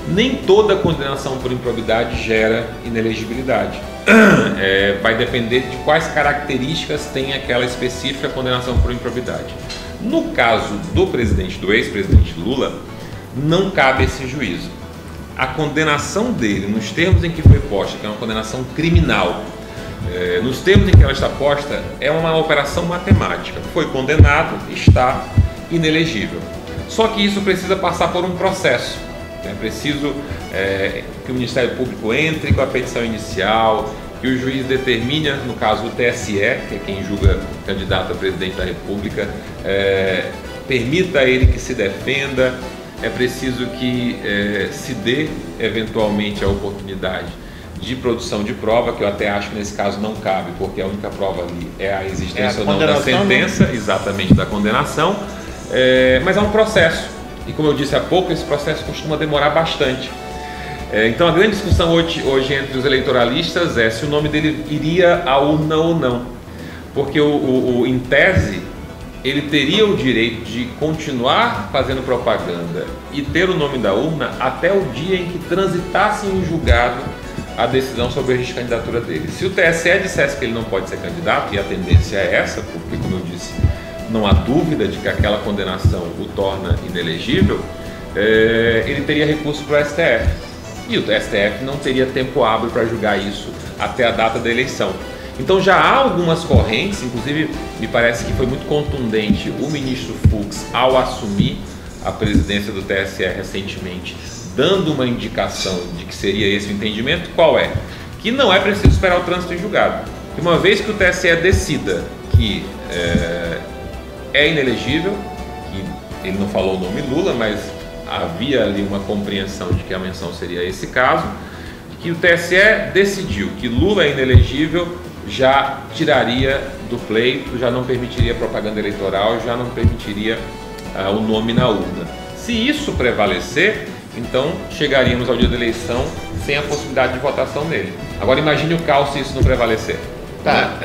Nem toda condenação por improbidade gera inelegibilidade. Vai depender de quais características tem aquela específica condenação por improbidade. No caso do ex-presidente Lula, não cabe esse juízo. A condenação dele, nos termos em que foi posta, que é uma condenação criminal, nos termos em que ela está posta, é uma operação matemática. Foi condenado, está inelegível. Só que isso precisa passar por um processo. É preciso que o Ministério Público entre com a petição inicial, que o juiz determine, no caso o TSE, que é quem julga o candidato a presidente da República, permita a ele que se defenda. É preciso que se dê eventualmente a oportunidade de produção de prova, que eu até acho que nesse caso não cabe, porque a única prova ali é a existência ou não da sentença, exatamente, da condenação, mas é um processo. E como eu disse há pouco, esse processo costuma demorar bastante. Então a grande discussão hoje entre os eleitoralistas é se o nome dele iria à urna ou não. Porque em tese, ele teria o direito de continuar fazendo propaganda e ter o nome da urna até o dia em que transitasse em julgado a decisão sobre a candidatura dele. Se o TSE dissesse que ele não pode ser candidato, e a tendência é essa, porque, como eu disse, não há dúvida de que aquela condenação o torna inelegível, ele teria recurso para o STF. E o STF não teria tempo hábil para julgar isso até a data da eleição. Então já há algumas correntes, inclusive me parece que foi muito contundente o ministro Fux ao assumir a presidência do TSE recentemente, dando uma indicação de que seria esse o entendimento. Qual é? Que não é preciso esperar o trânsito em julgado. Que uma vez que o TSE decida que é inelegível, que ele não falou o nome Lula, mas havia ali uma compreensão de que a menção seria esse caso, que o TSE decidiu que Lula é inelegível, já tiraria do pleito, já não permitiria propaganda eleitoral, já não permitiria o nome na urna. Se isso prevalecer, então chegaríamos ao dia da eleição sem a possibilidade de votação nele. Agora imagine o caos se isso não prevalecer. Tá,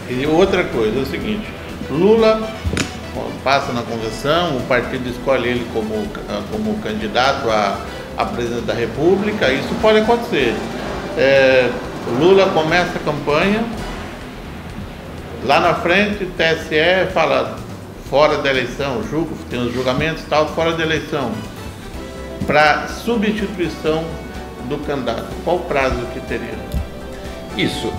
e outra coisa é o seguinte: Lula passa na convenção, o partido escolhe ele como candidato a presidente da República. Isso pode acontecer. Lula começa a campanha, lá na frente o TSE fala fora da eleição, tem os julgamentos e tal, fora da eleição, para substituição do candidato. Qual o prazo que teria? Isso,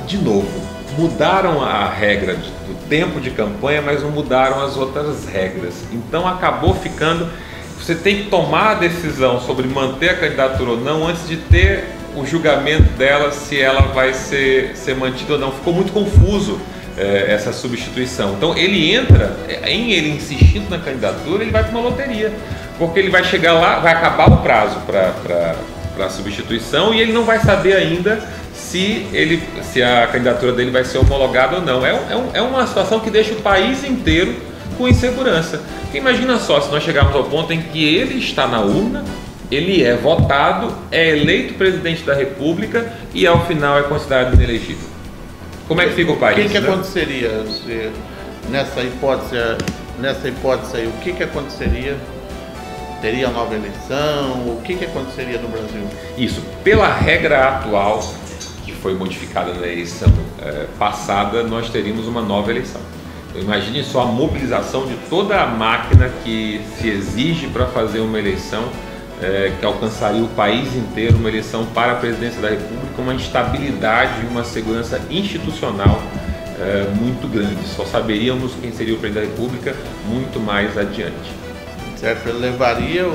de novo, mudaram a regra do tempo de campanha, mas não mudaram as outras regras. Então acabou ficando, você tem que tomar a decisão sobre manter a candidatura ou não antes de ter o julgamento dela, se ela vai ser mantida ou não. Ficou muito confuso essa substituição. Então ele entra, ele insistindo na candidatura, ele vai para uma loteria, porque ele vai chegar lá, vai acabar o prazo para a substituição e ele não vai saber ainda se a candidatura dele vai ser homologada ou não. É uma situação que deixa o país inteiro com insegurança. Porque imagina só se nós chegarmos ao ponto em que ele está na urna, ele é votado, é eleito presidente da República e ao final é considerado inelegível. Como é que fica o país? O que aconteceria nessa hipótese aí? O que aconteceria? Teria nova eleição? O que aconteceria no Brasil? Isso, pela regra atual, que foi modificada na eleição passada, nós teríamos uma nova eleição. Então, imagine só a mobilização de toda a máquina que se exige para fazer uma eleição que alcançaria o país inteiro, uma eleição para a presidência da República, uma instabilidade e uma segurança institucional muito grande. Só saberíamos quem seria o presidente da República muito mais adiante. Certo, ele levaria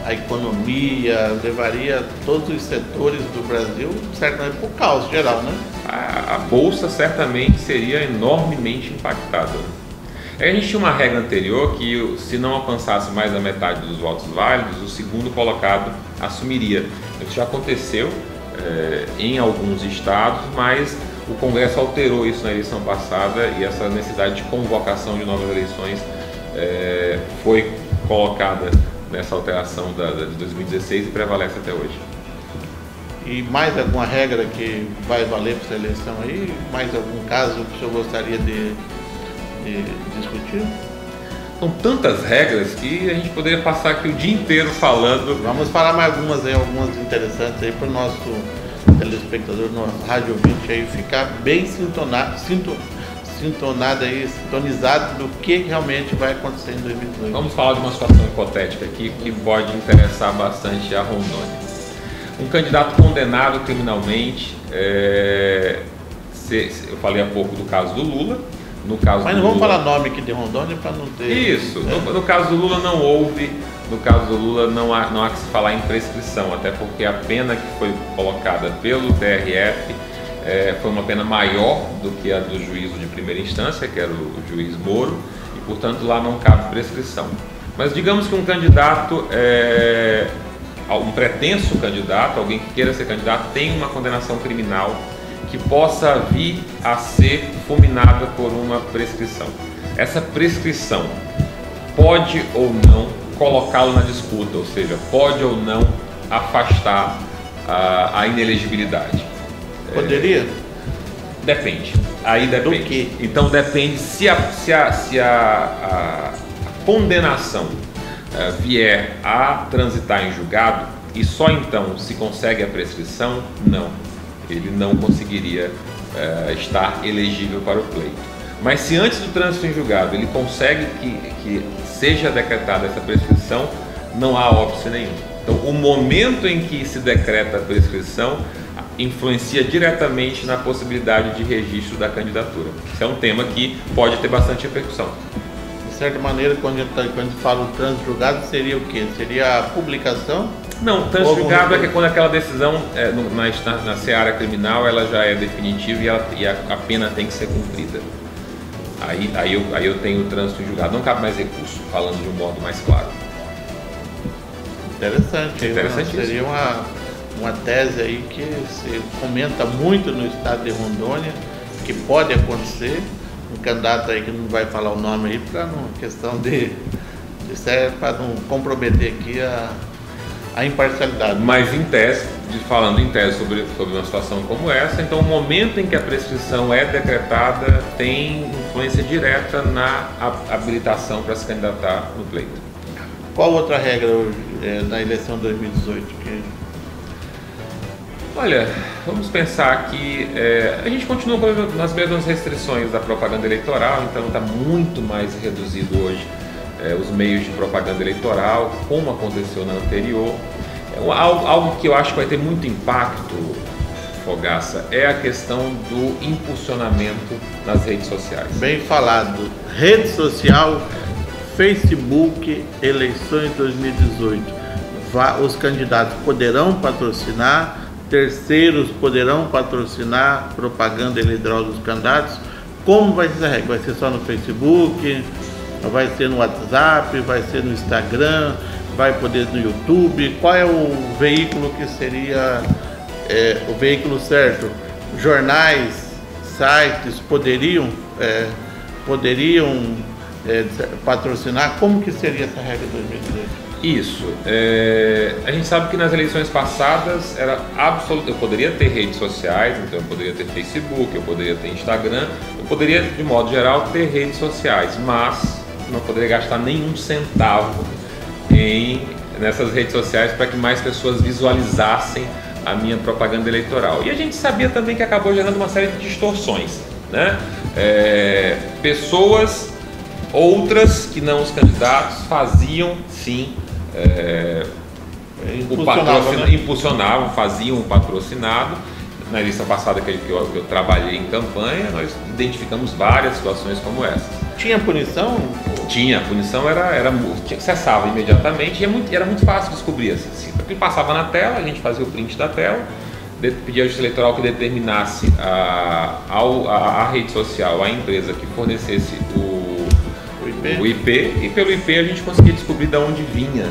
a economia, levaria todos os setores do Brasil, certamente por caos geral, né? A Bolsa certamente seria enormemente impactada. A gente tinha uma regra anterior que, se não alcançasse mais da metade dos votos válidos, o segundo colocado assumiria. Isso já aconteceu em alguns estados, mas o Congresso alterou isso na eleição passada e essa necessidade de convocação de novas eleições foi colocada nessa alteração de 2016 e prevalece até hoje. E mais alguma regra que vai valer para essa eleição aí? Mais algum caso que o senhor gostaria de discutir? São tantas regras que a gente poderia passar aqui o dia inteiro falando. Vamos falar mais algumas aí, algumas interessantes aí para o nosso telespectador, nosso rádio ouvinte aí ficar bem sintonizado do que realmente vai acontecer em 2018. Vamos falar de uma situação hipotética aqui que pode interessar bastante a Rondônia. Um candidato condenado criminalmente, eu falei há pouco do caso do Lula. Mas não vamos falar nome aqui de Rondônia para não ter... Isso, no caso do Lula não houve, no caso do Lula não há que se falar em prescrição, até porque a pena que foi colocada pelo TRF foi uma pena maior do que a do juízo de primeira instância, que era o juiz Moro, e portanto lá não cabe prescrição. Mas digamos que um candidato, um pretenso candidato, alguém que queira ser candidato, tem uma condenação criminal que possa vir a ser fulminada por uma prescrição. Essa prescrição pode ou não colocá-lo na disputa, ou seja, pode ou não afastar a inelegibilidade. Poderia? Depende. Aí depende. Do quê? Então depende se a condenação vier a transitar em julgado e só então se consegue a prescrição, não. Ele não conseguiria estar elegível para o pleito. Mas se antes do trânsito em julgado ele consegue que seja decretada essa prescrição, não há óbice nenhum. Então o momento em que se decreta a prescrição influencia diretamente na possibilidade de registro da candidatura. Isso é um tema que pode ter bastante repercussão. De certa maneira, quando a gente fala o trânsito julgado, seria o quê? Seria a publicação? Não, trânsito julgado é que quando aquela decisão na seara criminal ela já é definitiva e a pena tem que ser cumprida. Aí eu tenho o trânsito julgado, não cabe mais recurso, falando de um modo mais claro. Interessante. Seria uma tese aí que se comenta muito no estado de Rondônia, que pode acontecer. Um candidato aí que não vai falar o nome aí para questão de para não comprometer aqui a imparcialidade. Mas em tese, falando em tese sobre uma situação como essa, então o momento em que a prescrição é decretada tem influência direta na habilitação para se candidatar no pleito. Qual outra regra na eleição de 2018? Olha, vamos pensar que a gente continua nas mesmas restrições da propaganda eleitoral, então está muito mais reduzido hoje os meios de propaganda eleitoral, como aconteceu na anterior. Algo que eu acho que vai ter muito impacto, Fogaça, é a questão do impulsionamento nas redes sociais. Bem falado. Rede social, Facebook, eleições 2018. Os candidatos poderão patrocinar, terceiros poderão patrocinar propaganda eleitoral dos candidatos. Como vai ser a regra? Vai ser só no Facebook? Vai ser no WhatsApp? Vai ser no Instagram? Vai poder no YouTube? Qual é o veículo que seria o veículo certo? Jornais, sites poderiam patrocinar? Como que seria essa regra 2018? Isso. A gente sabe que nas eleições passadas era absoluto. Eu poderia ter redes sociais, então eu poderia ter Facebook, eu poderia ter Instagram, eu poderia, de modo geral, ter redes sociais, mas não poderia gastar nenhum centavo nessas redes sociais para que mais pessoas visualizassem a minha propaganda eleitoral. E a gente sabia também que acabou gerando uma série de distorções, né? Pessoas outras que não os candidatos faziam sim impulsionavam, faziam o patrocinado. Na eleição passada que eu trabalhei em campanha, nós identificamos várias situações como essas. Tinha punição? Tinha, a punição cessava imediatamente e era muito fácil descobrir assim. Porque passava na tela, a gente fazia o print da tela, pedia ao juiz eleitoral que determinasse a rede social, a empresa que fornecesse o IP, e pelo IP a gente conseguia descobrir de onde vinha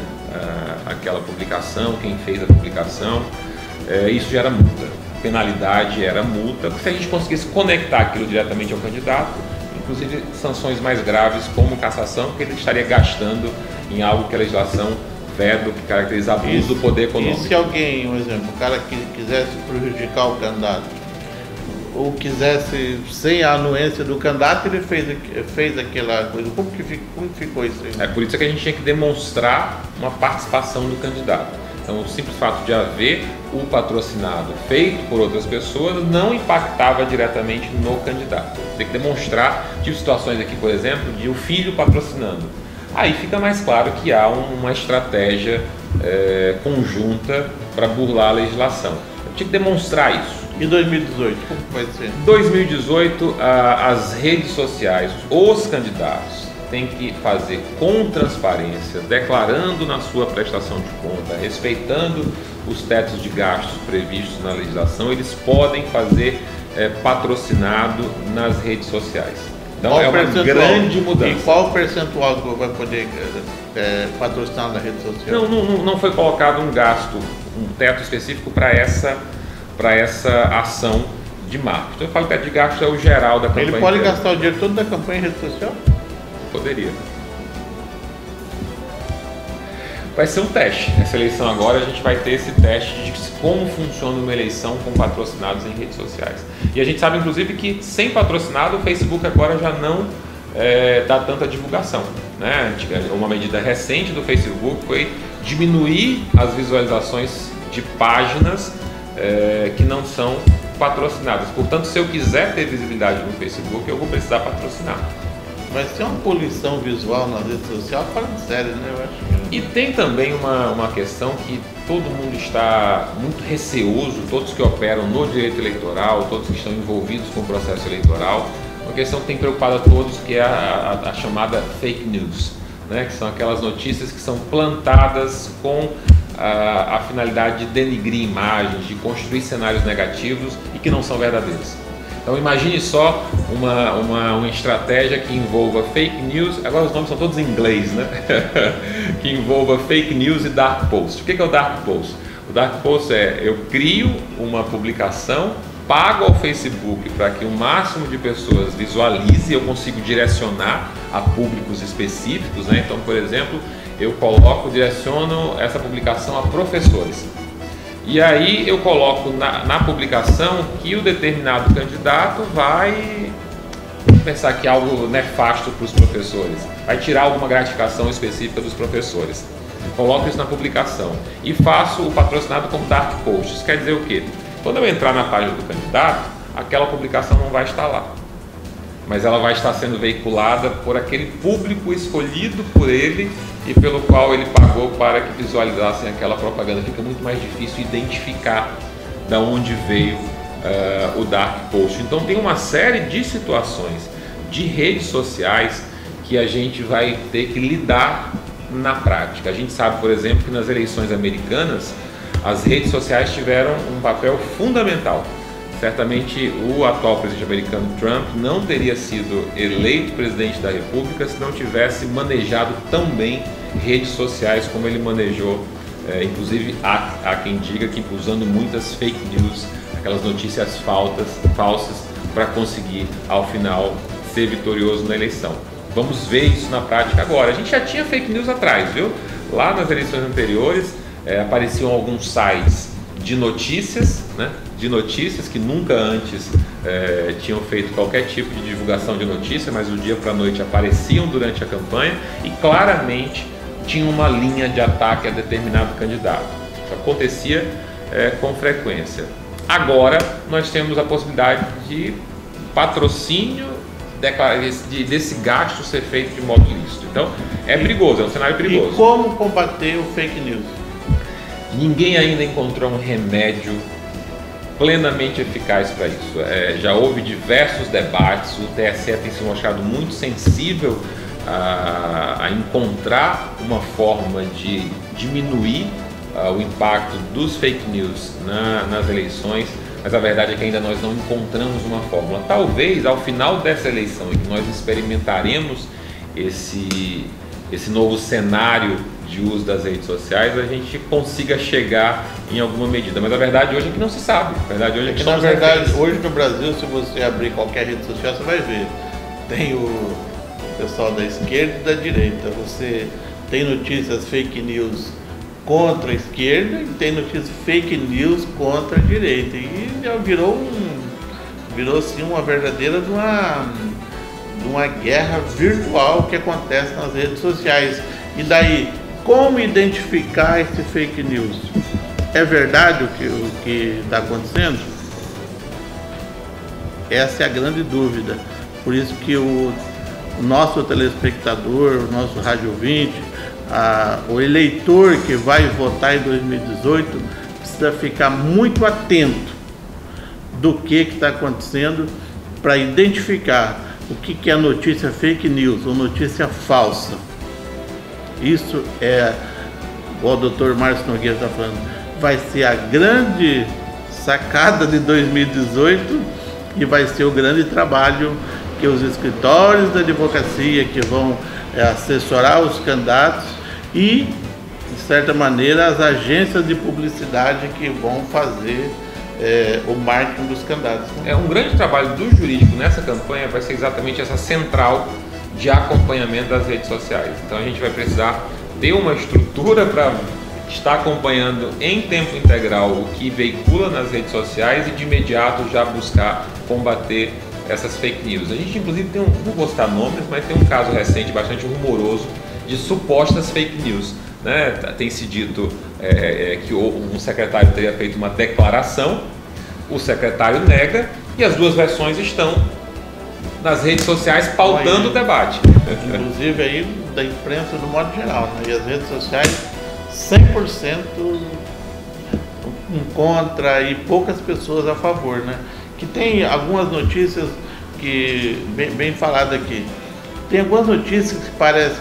aquela publicação, quem fez a publicação. isso gera multa. A penalidade era multa. Se a gente conseguisse conectar aquilo diretamente ao candidato, inclusive sanções mais graves como cassação, porque ele estaria gastando em algo que a legislação veda, que caracteriza abuso do poder econômico. E se alguém, um exemplo, o cara que quisesse prejudicar o candidato, ou quisesse, sem a anuência do candidato, ele fez aquela coisa, como ficou isso aí? É por isso que a gente tinha que demonstrar uma participação do candidato. Então, o simples fato de haver o patrocinado feito por outras pessoas não impactava diretamente no candidato. Tem que demonstrar, tive situações aqui, por exemplo, de o filho patrocinando. Aí fica mais claro que há uma estratégia conjunta para burlar a legislação. Eu tinha que demonstrar isso. E 2018, como vai ser? 2018, as redes sociais, os candidatos têm que fazer com transparência, declarando na sua prestação de conta, respeitando os tetos de gastos previstos na legislação, eles podem fazer patrocinado nas redes sociais. Então qual é uma grande mudança. E qual o percentual que vai poder patrocinar na rede social? Não foi colocado um gasto, um teto específico para essa ação de marketing. Então eu falo que teto de gasto é o geral da campanha. Ele pode gastar o dinheiro todo da campanha em rede social? Poderia. Vai ser um teste. Nessa eleição agora a gente vai ter esse teste de como funciona uma eleição com patrocinados em redes sociais. E a gente sabe inclusive que sem patrocinado o Facebook agora já não dá tanta divulgação, né? Uma medida recente do Facebook foi diminuir as visualizações de páginas que não são patrocinadas. Portanto, se eu quiser ter visibilidade no Facebook, eu vou precisar patrocinar. Vai ser uma poluição visual na rede social, fala de sério, né? Eu acho que... E tem também uma questão que todo mundo está muito receoso, todos que operam no direito eleitoral, todos que estão envolvidos com o processo eleitoral, uma questão que tem preocupado a todos, que é a chamada fake news, né? Que são aquelas notícias que são plantadas com a finalidade de denigrir imagens, de construir cenários negativos e que não são verdadeiros. Então imagine só uma estratégia que envolva fake news, agora os nomes são todos em inglês, né? Que envolva fake news e dark post. O que é o dark post? O dark post eu crio uma publicação, pago ao Facebook para que o máximo de pessoas visualize, eu consigo direcionar a públicos específicos, né? Então, por exemplo, eu direciono essa publicação a professores. E aí eu coloco na publicação que o determinado candidato vai pensar que é algo nefasto para os professores, vai tirar alguma gratificação específica dos professores. Coloco isso na publicação e faço o patrocinado como dark post. Isso quer dizer o quê? Quando eu entrar na página do candidato, aquela publicação não vai estar lá, mas ela vai estar sendo veiculada por aquele público escolhido por ele e pelo qual ele pagou para que visualizassem aquela propaganda. Fica muito mais difícil identificar de onde veio o dark post. Então tem uma série de situações de redes sociais que a gente vai ter que lidar na prática. A gente sabe, por exemplo, que nas eleições americanas as redes sociais tiveram um papel fundamental. Certamente o atual presidente americano Trump não teria sido eleito presidente da República se não tivesse manejado tão bem redes sociais como ele manejou. Inclusive há quem diga que usando muitas fake news, aquelas notícias falsas para conseguir ao final ser vitorioso na eleição. Vamos ver isso na prática agora. A gente já tinha fake news atrás, viu? Lá nas eleições anteriores apareciam alguns sites de notícias, né? De notícias que nunca antes tinham feito qualquer tipo de divulgação de notícia, mas do dia para a noite apareciam durante a campanha e claramente tinha uma linha de ataque a determinado candidato. Isso acontecia com frequência. Agora nós temos a possibilidade de patrocínio, desse gasto ser feito de modo lícito. Então é perigoso, é um cenário perigoso. E como combater o fake news? Ninguém ainda encontrou um remédio plenamente eficaz para isso. Já houve diversos debates, o TSE tem se mostrado muito sensível a encontrar uma forma de diminuir o impacto dos fake news nas eleições, mas a verdade é que ainda nós não encontramos uma fórmula. Talvez ao final dessa eleição, em que nós experimentaremos esse novo cenário de uso das redes sociais, a gente consiga chegar em alguma medida. Mas a verdade hoje é que não se sabe. A verdade hoje é que não se sabe. Na verdade, hoje no Brasil, se você abrir qualquer rede social, você vai ver. Tem o pessoal da esquerda e da direita. Você tem notícias fake news contra a esquerda e tem notícias fake news contra a direita. E já virou assim uma verdadeira de uma guerra virtual que acontece nas redes sociais. E daí, como identificar esse fake news? É verdade o que está acontecendo? Essa é a grande dúvida. Por isso que o nosso telespectador, o nosso rádio ouvinte, o eleitor que vai votar em 2018 precisa ficar muito atento do que está acontecendo para identificar o que é notícia fake news ou notícia falsa. Isso é, igual o Dr. Márcio Nogueira está falando, vai ser a grande sacada de 2018 e vai ser o grande trabalho que os escritórios da advocacia que vão assessorar os candidatos e, de certa maneira, as agências de publicidade que vão fazer o marketing dos candidatos. Um grande trabalho do jurídico nessa campanha vai ser exatamente essa central de acompanhamento das redes sociais. Então a gente vai precisar ter uma estrutura para estar acompanhando em tempo integral o que veicula nas redes sociais e de imediato já buscar combater essas fake news. A gente inclusive tem não vou citar nomes, mas tem um caso recente bastante rumoroso de supostas fake news. Né? Tem se dito que um secretário teria feito uma declaração, o secretário nega e as duas versões estão nas redes sociais pautando o debate. Inclusive aí da imprensa do modo geral, né? E as redes sociais 100% contra e poucas pessoas a favor, né? Que tem algumas notícias que bem falado aqui. Tem algumas notícias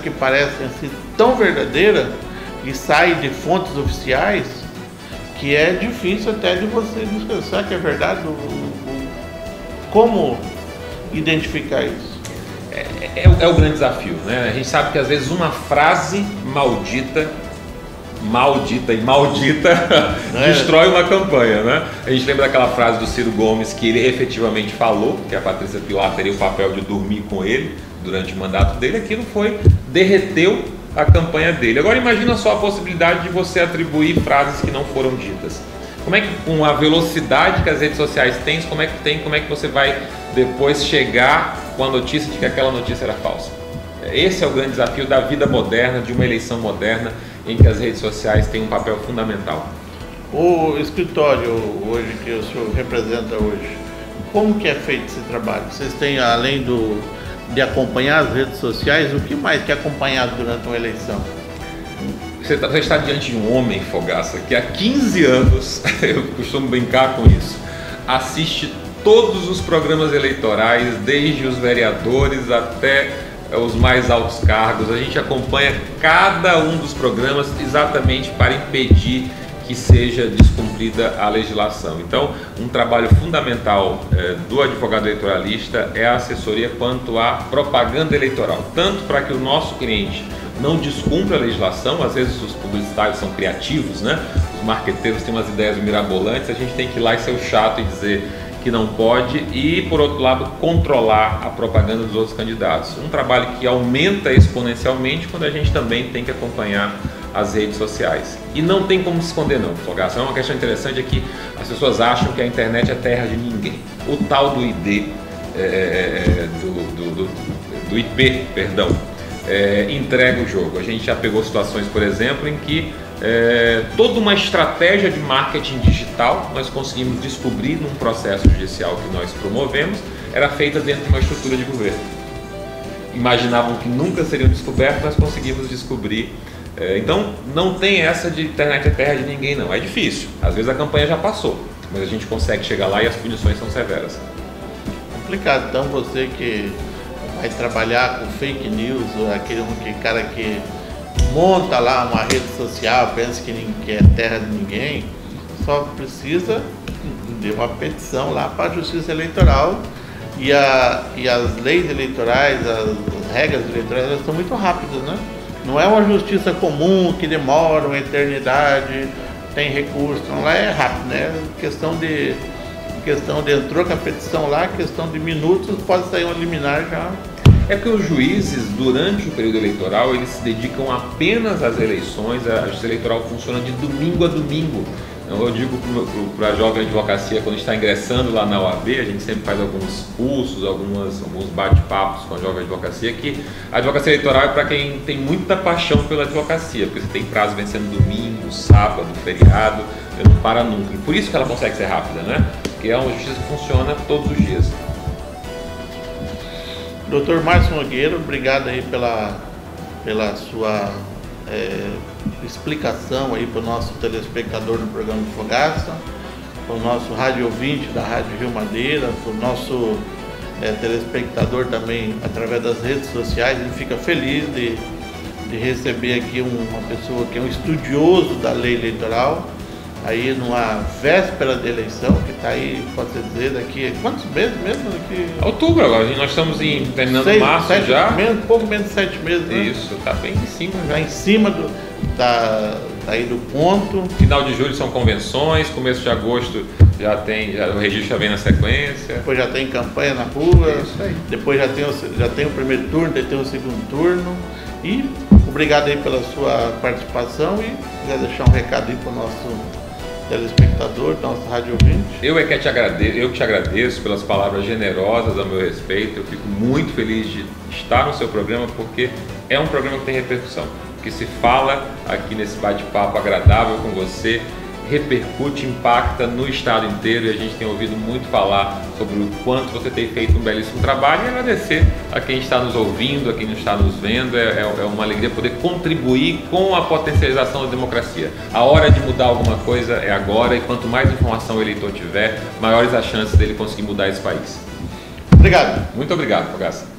que parecem assim, tão verdadeiras e saem de fontes oficiais que é difícil até de você descansar que é verdade. Como identificar isso? É o grande desafio, né? A gente sabe que às vezes uma frase maldita destrói uma campanha, né? A gente lembra daquela frase do Ciro Gomes que ele efetivamente falou, que a Patrícia Pilar teria o papel de dormir com ele durante o mandato dele. Aquilo derreteu a campanha dele. Agora imagina só a possibilidade de você atribuir frases que não foram ditas. Como é que, com a velocidade que as redes sociais têm, como é que você vai depois chegar com a notícia de que aquela notícia era falsa? Esse é o grande desafio da vida moderna, de uma eleição moderna, em que as redes sociais têm um papel fundamental. O escritório hoje que o senhor representa hoje, como que é feito esse trabalho? Vocês têm, além de acompanhar as redes sociais, o que mais que é acompanhado durante uma eleição? Você está diante de um homem, Fogaça, que há 15 anos, eu costumo brincar com isso, assiste todos os programas eleitorais, desde os vereadores até os mais altos cargos. A gente acompanha cada um dos programas exatamente para impedir que seja descumprida a legislação. Então, um trabalho fundamental do advogado eleitoralista é a assessoria quanto à propaganda eleitoral, tanto para que o nosso cliente não descumpra a legislação. Às vezes os publicitários são criativos, né? Os marqueteiros têm umas ideias mirabolantes, a gente tem que ir lá e ser o chato e dizer que não pode e, por outro lado, controlar a propaganda dos outros candidatos. Um trabalho que aumenta exponencialmente quando a gente também tem que acompanhar as redes sociais. E não tem como se esconder não, Fogaça. Uma questão interessante é que as pessoas acham que a internet é terra de ninguém. O tal do ID, do IP, perdão, entrega o jogo. A gente já pegou situações, por exemplo, em que toda uma estratégia de marketing digital nós conseguimos descobrir num processo judicial que nós promovemos, era feita dentro de uma estrutura de governo. Imaginavam que nunca seriam descobertos, nós conseguimos descobrir. Então não tem essa de internet é terra de ninguém não, é difícil. Às vezes a campanha já passou, mas a gente consegue chegar lá e as punições são severas. Complicado. Então você que vai trabalhar com fake news, aquele cara que monta lá uma rede social, pensa que é terra de ninguém, só precisa de uma petição lá para a Justiça Eleitoral e as leis eleitorais, as regras eleitorais, elas são muito rápidas, né? Não é uma justiça comum que demora uma eternidade, tem recurso. Então, lá é rápido, né? Questão de entrou com a petição lá, questão de minutos, pode sair um liminar já. É porque os juízes, durante o período eleitoral, eles se dedicam apenas às eleições. A justiça eleitoral funciona de domingo a domingo. Eu digo para a jovem advocacia, quando está ingressando lá na OAB, a gente sempre faz alguns cursos, alguns bate-papos com a jovem advocacia, que a advocacia eleitoral é para quem tem muita paixão pela advocacia, porque você tem prazo vencendo domingo, sábado, feriado, não para nunca. E por isso que ela consegue ser rápida, né? Porque é uma justiça que funciona todos os dias. Doutor Márcio Nogueira, obrigado aí pela sua explicação aí para o nosso telespectador do programa de Fogaça, para o nosso rádio ouvinte da Rádio Rio Madeira, para o nosso telespectador também através das redes sociais. Ele fica feliz de receber aqui uma pessoa que é um estudioso da lei eleitoral, aí numa véspera de eleição, que está aí, pode-se dizer, daqui a quantos meses mesmo? Outubro agora, nós estamos terminando março já. Pouco menos de 7 meses, né? Isso, está bem em cima já. Está em cima aí do ponto. Final de julho são convenções, começo de agosto o registro já vem na sequência. Depois já tem campanha na rua. Isso aí. Depois já tem o primeiro turno, depois tem o segundo turno. E obrigado aí pela sua participação e quiser deixar um recado aí para o nosso telespectador, nosso rádio ouvinte. Eu que te agradeço pelas palavras generosas a meu respeito. Eu fico muito feliz de estar no seu programa, porque é um programa que tem repercussão. O que se fala aqui nesse bate-papo agradável com você repercute, impacta no estado inteiro, e a gente tem ouvido muito falar sobre o quanto você tem feito um belíssimo trabalho, e agradecer a quem está nos ouvindo, a quem está nos vendo. É uma alegria poder contribuir com a potencialização da democracia. A hora de mudar alguma coisa é agora, e quanto mais informação o eleitor tiver, maiores as chances dele conseguir mudar esse país. Obrigado. Muito obrigado, Fogaça.